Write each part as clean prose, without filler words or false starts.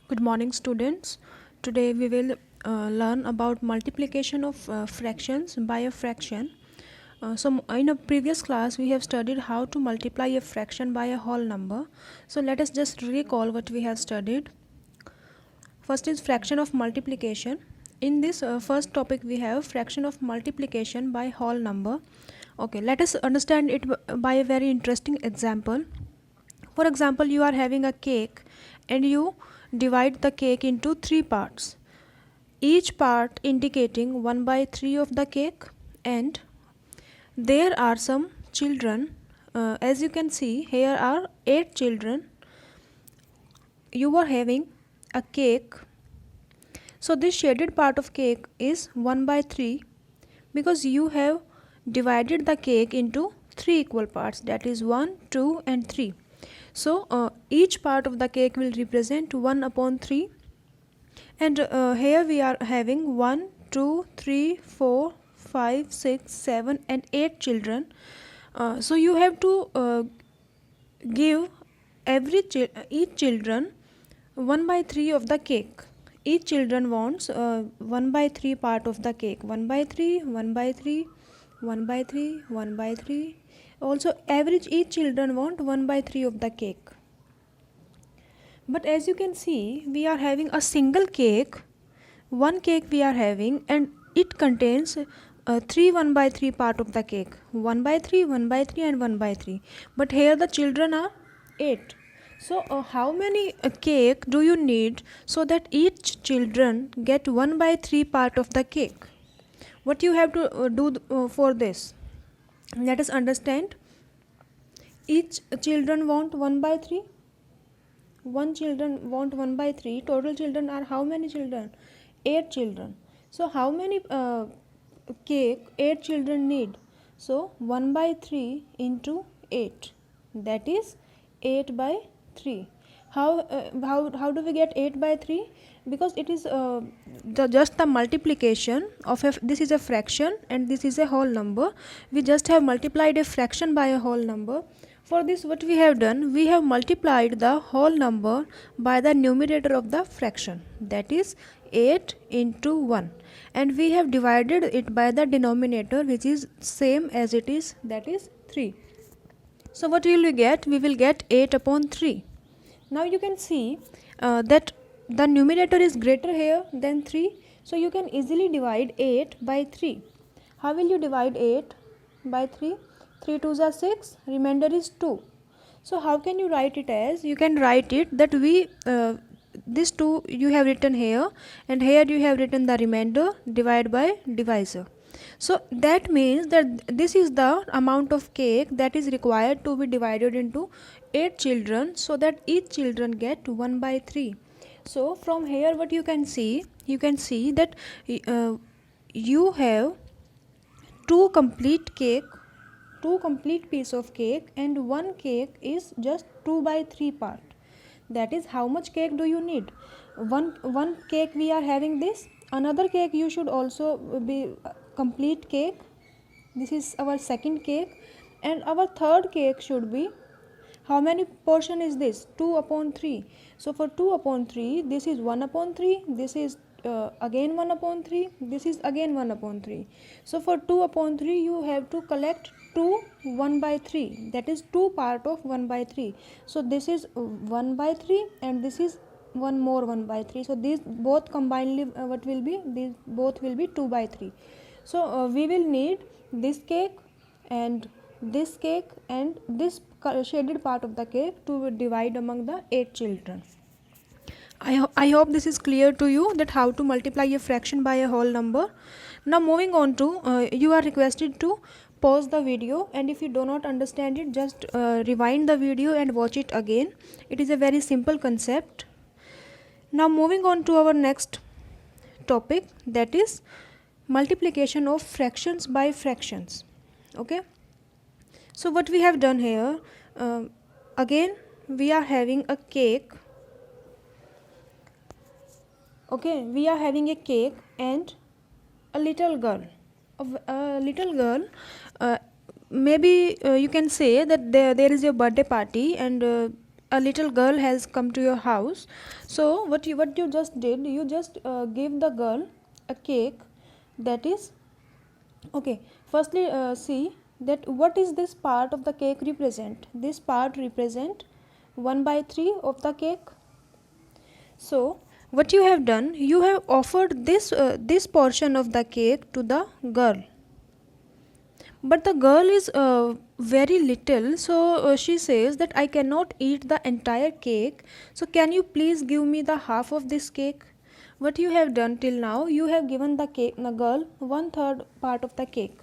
Good morning, students. Today we will learn about multiplication of fractions by a fraction. In a previous class, we have studied how to multiply a fraction by a whole number. So, let us just recall what we have studied. First is fraction of multiplication. In this first topic, we have fraction of multiplication by whole number. Okay, let us understand it by a very interesting example. For example, you are having a cake and you divide the cake into three parts, each part indicating 1 by 3 of the cake, and there are some children. As you can see, here are 8 children. You are having a cake. So this shaded part of cake is 1 by 3 because you have divided the cake into 3 equal parts, that is 1, 2 and 3. So each part of the cake will represent 1 upon 3, and here we are having 1, 2, 3, 4, 5, 6, 7 and 8 children. So you have to give each children 1 by 3 of the cake. Each children wants 1 by 3 part of the cake. 1 by 3, 1 by 3, 1 by 3, 1 by 3. Also average each children want 1 by 3 of the cake. But as you can see, we are having a single cake. One cake we are having, and it contains 3 1 by 3 part of the cake. 1 by 3, 1 by 3 and 1 by 3. But here the children are 8. So how many cake do you need so that each children get 1 by 3 part of the cake? What you have to do for this? Let us understand. Each children want 1 by 3. One children want 1 by 3. Total children are how many children? 8 children. So how many cake 8 children need? So 1 by 3 into 8, that is 8 by 3. How do we get 8 by 3? Because it is just the multiplication of this is a fraction and this is a whole number. We just have multiplied a fraction by a whole number. For this, what we have done, we have multiplied the whole number by the numerator of the fraction, that is 8 into 1, and we have divided it by the denominator, which is same as it is, that is 3. So what will we get? We will get 8 upon 3. Now you can see that the numerator is greater here than 3, so you can easily divide 8 by 3. How will you divide 8 by 3? 3 2s are 6, remainder is 2. So how can you write it as? You can write it that this 2 you have written here, and here you have written the remainder divided by divisor. So that means that this is the amount of cake that is required to be divided into 8 children so that each children get 1 by 3. So from here what you can see that you have two complete piece of cake, and one cake is just 2 by 3 part. That is how much cake do you need? One cake we are having this. Another cake you should also be complete cake. This is our second cake, and our third cake should be, how many portion is this? 2 upon 3. So for 2 upon 3, this is 1 upon 3, this is again 1 upon 3, this is again 1 upon 3. So for 2 upon 3, you have to collect 2 1 by 3, that is 2 part of 1 by 3. So this is 1 by 3 and this is one more 1 by 3. So these both combinedly what will be? These both will be 2 by 3. So we will need this cake and this cake and this shaded part of the cake to divide among the 8 children. I hope this is clear to you that how to multiply a fraction by a whole number. Now moving on to, you are requested to pause the video, and if you do not understand it, just rewind the video and watch it again. It is a very simple concept. Now moving on to our next topic, that is multiplication of fractions by fractions. Okay. So what we have done here, again we are having a cake. Okay, we are having a cake and a little girl. Maybe you can say that there is a birthday party, and a little girl has come to your house. So what you just did, you just give the girl a cake that is okay. Firstly, see that what is this part of the cake represent. This part represent 1 by 3 of the cake. So what you have done, you have offered this portion of the cake to the girl, but the girl is very little, so she says that I cannot eat the entire cake, so can you please give me the half of this cake. What you have done till now, you have given the girl 1/3 part of the cake.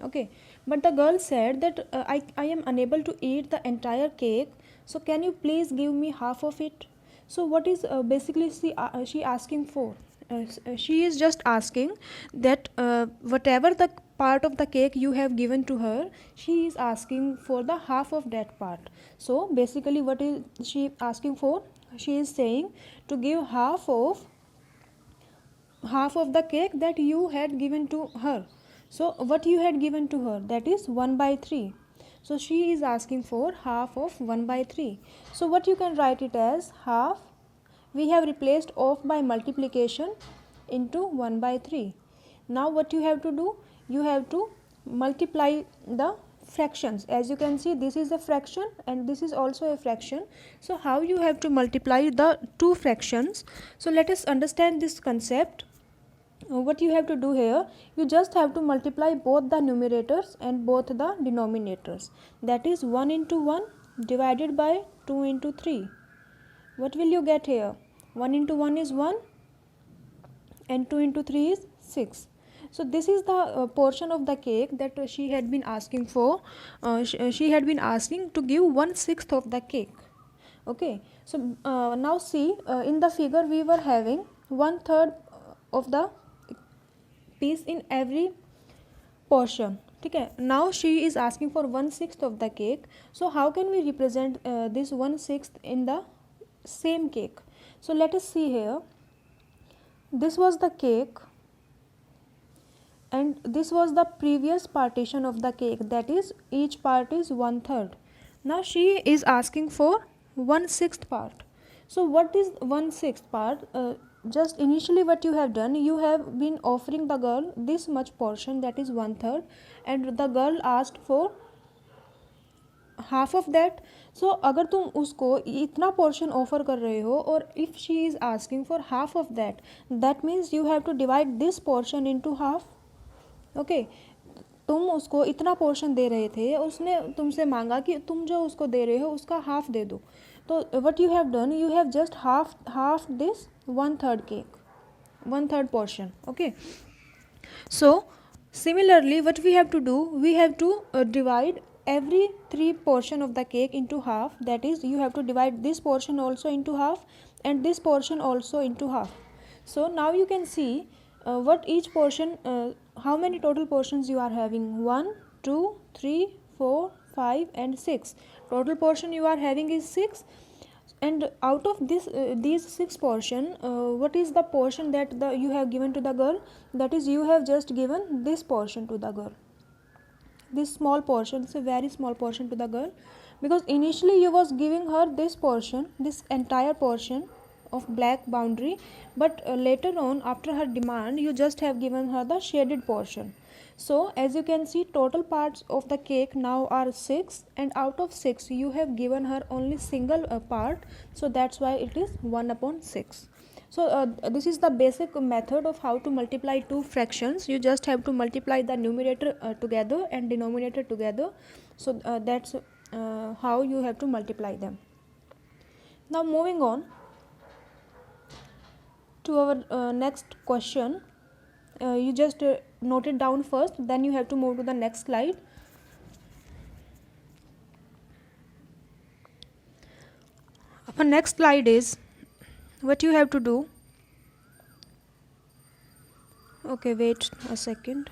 Okay, but the girl said that I am unable to eat the entire cake, so can you please give me half of it. So what is basically she asking for, she is just asking that whatever the part of the cake you have given to her, she is asking for the half of that part. So basically what is she asking for, she is saying to give half of the cake that you had given to her. So what you had given to her, that is 1 by 3. So she is asking for half of 1 by 3. So what you can write it as half, we have replaced off by multiplication into 1 by 3. Now what you have to do, you have to multiply the fractions. As you can see, this is a fraction and this is also a fraction. So how you have to multiply the two fractions? So let us understand this concept. What you have to do here, you just have to multiply both the numerators and both the denominators. That is 1 into 1 divided by 2 into 3. What will you get here? 1 into 1 is 1 and 2 into 3 is 6. So this is the portion of the cake that she had been asking for. She had been asking to give 1/6 of the cake. Okay, so now see, in the figure we were having 1/3 of the piece in every portion. Okay, now she is asking for 1/6 of the cake. So how can we represent this 1/6 in the same cake? So let us see here. This was the cake and this was the previous partition of the cake, that is each part is 1/3. Now she is asking for 1/6 part. So what is 1/6 part? Just initially what you have done, you have been offering the girl this much portion, that is 1/3, and the girl asked for half of that. So अगर तुम उसको इतना portion offer कर रहे हो और if she is asking for half of that, that means you have to divide this portion into half. Okay, तुम उसको इतना पोर्शन दे रहे थे, उसने तुमसे मांगा कि तुम जो उसको दे रहे हो उसका हाफ दे दो. तो what you have done, you have just half this 1/3 cake, 1/3 portion. Okay, so similarly what we have to do, we have to divide every 3 portion of the cake into half. That is, you have to divide this portion also into half and this portion also into half. So now you can see what each portion, how many total portions you are having. 1 2 3 4 5 and 6. Total portion you are having is 6, and out of this these 6 portion, what is the portion that you have given to the girl? That is, you have just given this portion to the girl. This small portion is a very small portion to the girl, because initially you was giving her this portion, this entire portion of black boundary, but later on after her demand you just have given her the shaded portion. So as you can see, total parts of the cake now are 6, and out of 6 you have given her only single part, so that's why it is 1/6. So this is the basic method of how to multiply two fractions. You just have to multiply the numerator together and denominator together. So that's how you have to multiply them. Now moving on to our next question. You just note it down first, then you have to move to the next slide. Our next slide is what you have to do. Okay, wait a second.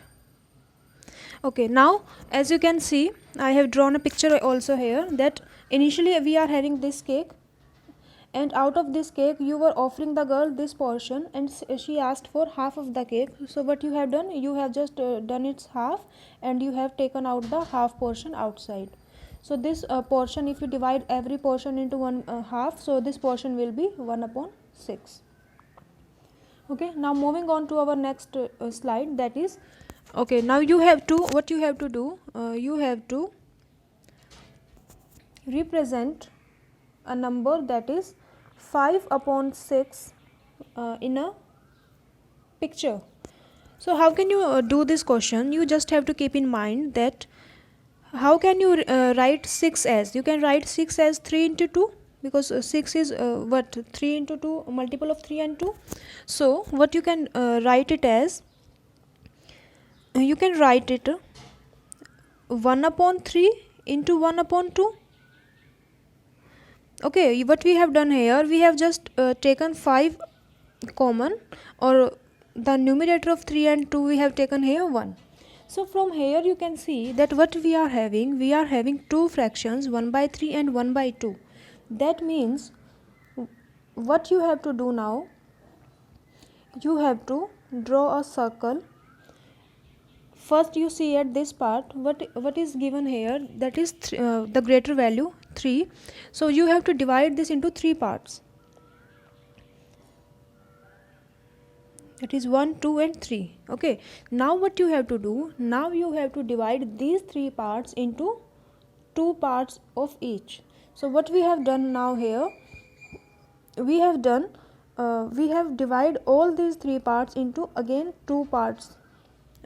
Okay, now as you can see, I have drawn a picture also here, that initially we are having this cake, and out of this cake you were offering the girl this portion, and she asked for half of the cake. So what you have done, you have just done its half, and you have taken out the half portion outside. So this portion, if you divide every portion into one half, so this portion will be 1/6. Okay, now moving on to our next slide, that is, okay, now you have to, what you have to do, you have to represent a number that is 5/6 in a picture. So how can you do this question? You just have to keep in mind that how can you write 6 as, you can write 6 as 3 into 2, because 6 is what, 3 into 2, multiple of 3 and 2. So what you can write it as, you can write it 1/3 into 1/2. Okay, what we have done here, we have just taken 5 common, or the numerator of 3 and 2 we have taken here 1. So from here you can see that what we are having two fractions, 1/3 and 1/2. That means what you have to do now, you have to draw a circle. First you see at this part what is given here, that is the greater value 3. So you have to divide this into 3 parts, that is 1, 2 and 3. Okay, now what you have to do, now you have to divide these 3 parts into 2 parts of each. So what we have done now here, we have divided all these 3 parts into again 2 parts.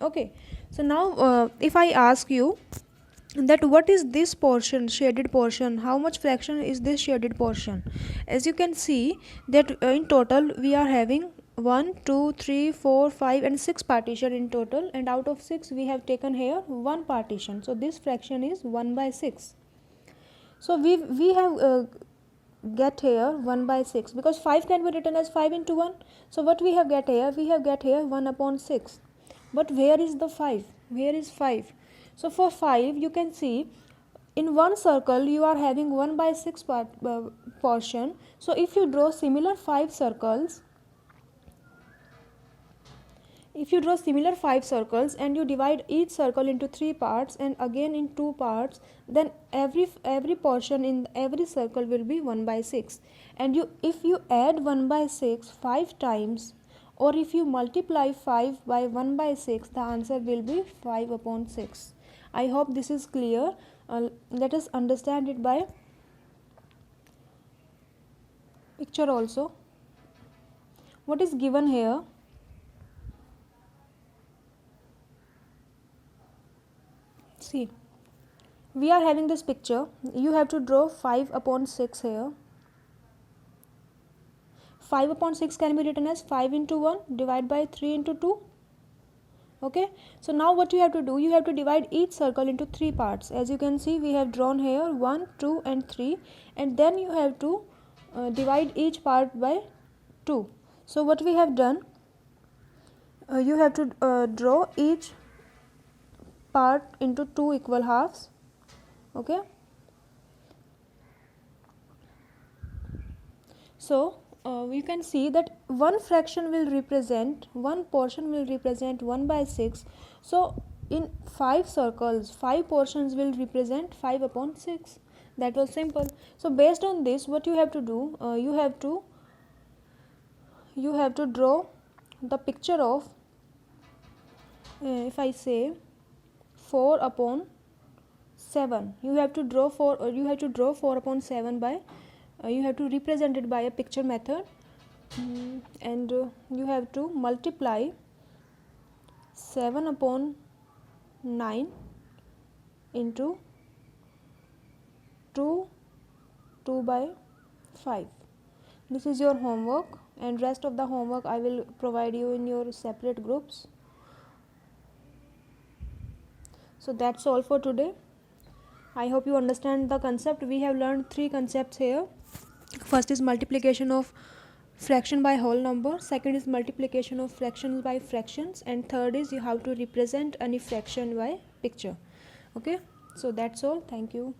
Okay, so now if I ask you that what is this portion, shaded portion, how much fraction is this shaded portion, as you can see that in total we are having 1, 2, 3, 4, 5 and 6 partition in total, and out of 6 we have taken here 1 partition. So this fraction is 1/6. So we have get here 1/6, because 5 can be written as 5 into 1. So what we have get here, we have get here 1/6. But where is the 5? Where is 5? So for 5 you can see in one circle you are having 1/6 portion. So if you draw similar 5 circles, and you divide each circle into 3 parts and again in 2 parts, then every portion in every circle will be 1/6. And if you add 1/6 5 times, or if you multiply 5 by 1/6, the answer will be 5/6. I hope this is clear. Let us understand it by picture also. What is given here? See, we are having this picture. You have to draw 5/6 here. 5/6 can be written as 5 into 1 divided by 3 into 2. Okay, so now what you have to do, you have to divide each circle into 3 parts. As you can see, we have drawn here 1, 2 and 3, and then you have to divide each part by 2. So what we have done, you have to draw each part into 2 equal halves. Okay, so you can see that one portion will represent 1/6. So in 5 circles, 5 portions will represent 5/6. That was simple. So based on this, what you have to do, you have to draw the picture of, if I say 4/7, you have to draw 4/7 by you have to represent it by a picture method, and you have to multiply 7/9 into 2 by 5. This is your homework, and rest of the homework I will provide you in your separate groups. So that's all for today. I hope you understand the concept. We have learned 3 concepts here. First is multiplication of fraction by whole number, second is multiplication of fractions by fractions, and third is you have to represent any fraction by picture. Okay, so that's all. Thank you.